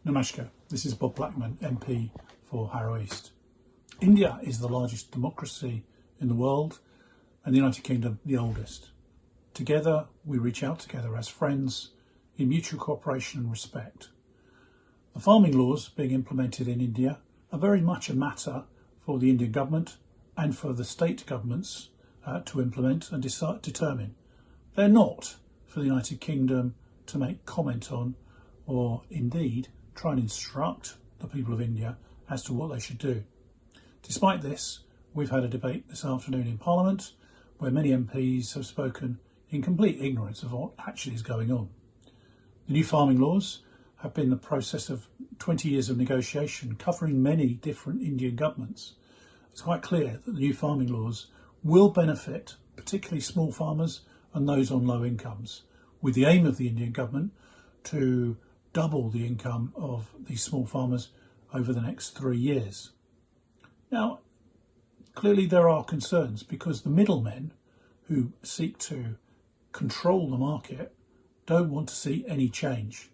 Namaskar, this is Bob Blackman, MP for Harrow East. India is the largest democracy in the world and the United Kingdom the oldest. Together we reach out together as friends in mutual cooperation and respect. The farming laws being implemented in India are very much a matter for the Indian government and for the state governments to implement and determine. They're not for the United Kingdom to make comment on or indeed try and instruct the people of India as to what they should do. Despite this, we've had a debate this afternoon in Parliament where many MPs have spoken in complete ignorance of what actually is going on. The new farming laws have been the process of 20 years of negotiation covering many different Indian governments. It's quite clear that the new farming laws will benefit particularly small farmers and those on low incomes, with the aim of the Indian government to double the income of these small farmers over the next 3 years. Now, clearly there are concerns because the middlemen who seek to control the market don't want to see any change.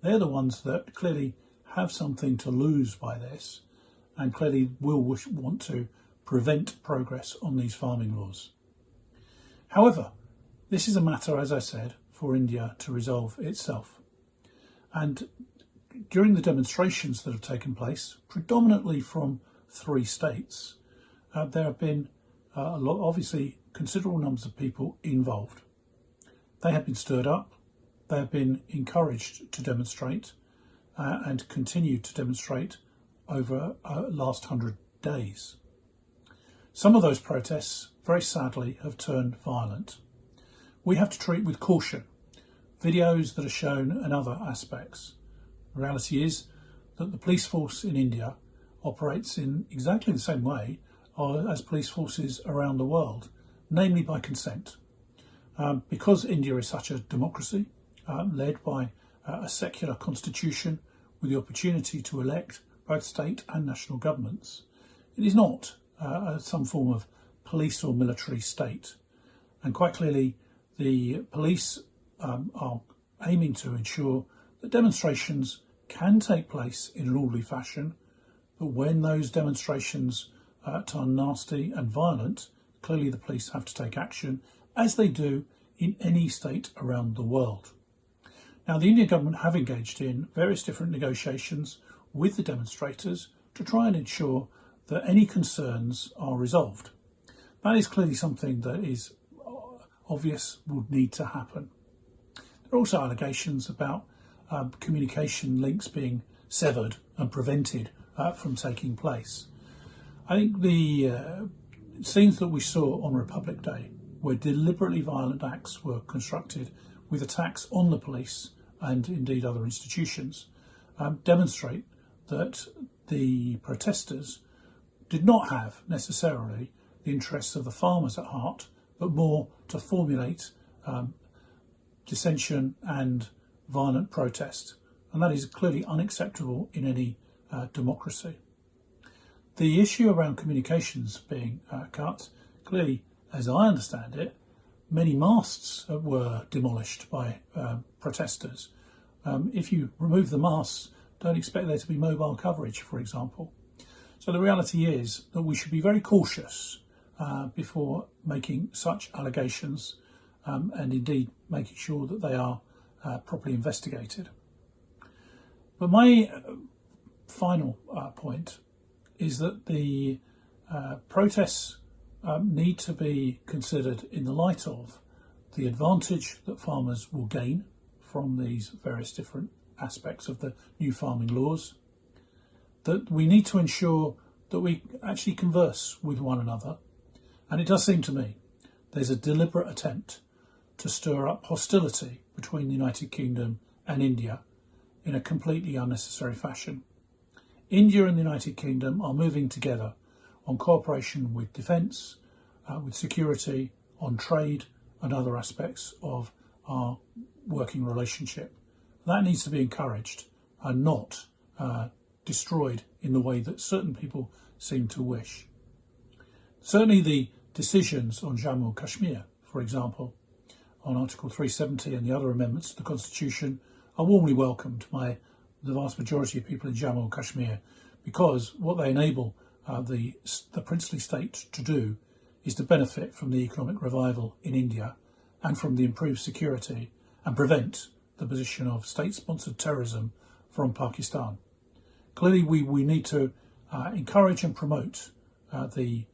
They're the ones that clearly have something to lose by this and clearly will want to prevent progress on these farming laws. However, this is a matter, as I said, for India to resolve itself. And during the demonstrations that have taken place, predominantly from 3 states, there have been obviously considerable numbers of people involved. They have been stirred up, they have been encouraged to demonstrate and continue to demonstrate over last 100 days. Some of those protests, very sadly, have turned violent. We have to treat with caution videos that are shown and other aspects. The reality is that the police force in India operates in exactly the same way as police forces around the world, namely by consent. Because India is such a democracy, led by a secular constitution with the opportunity to elect both state and national governments, it is not some form of police or military state. And quite clearly, the police are aiming to ensure that demonstrations can take place in an orderly fashion, but when those demonstrations turn nasty and violent, clearly the police have to take action, as they do in any state around the world. Now, the Indian government have engaged in various different negotiations with the demonstrators to try and ensure that any concerns are resolved. That is clearly something that is obvious would need to happen. There are also allegations about communication links being severed and prevented from taking place. I think the scenes that we saw on Republic Day, where deliberately violent acts were constructed with attacks on the police and indeed other institutions, demonstrate that the protesters did not have necessarily the interests of the farmers at heart, but more to formulate dissension and violent protest. And that is clearly unacceptable in any democracy. The issue around communications being cut, clearly, as I understand it, many masts were demolished by protesters. If you remove the masts, don't expect there to be mobile coverage, for example. So the reality is that we should be very cautious before making such allegations and indeed making sure that they are properly investigated. But my final point is that the protests need to be considered in the light of the advantage that farmers will gain from these various different aspects of the new farming laws, that we need to ensure that we actually converse with one another. And it does seem to me there's a deliberate attempt to stir up hostility between the United Kingdom and India in a completely unnecessary fashion. India and the United Kingdom are moving together on cooperation with defence, with security, on trade and other aspects of our working relationship. That needs to be encouraged and not destroyed in the way that certain people seem to wish. Certainly the decisions on Jammu and Kashmir, for example, on Article 370 and the other amendments to the Constitution are warmly welcomed by the vast majority of people in Jammu and Kashmir, because what they enable the princely state to do is to benefit from the economic revival in India and from the improved security and prevent the position of state-sponsored terrorism from Pakistan. Clearly, we need to encourage and promote the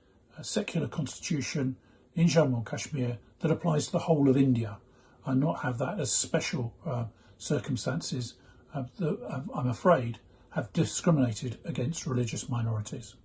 secular constitution in Jammu and Kashmir that applies to the whole of India, and not have that as special circumstances that I'm afraid have discriminated against religious minorities.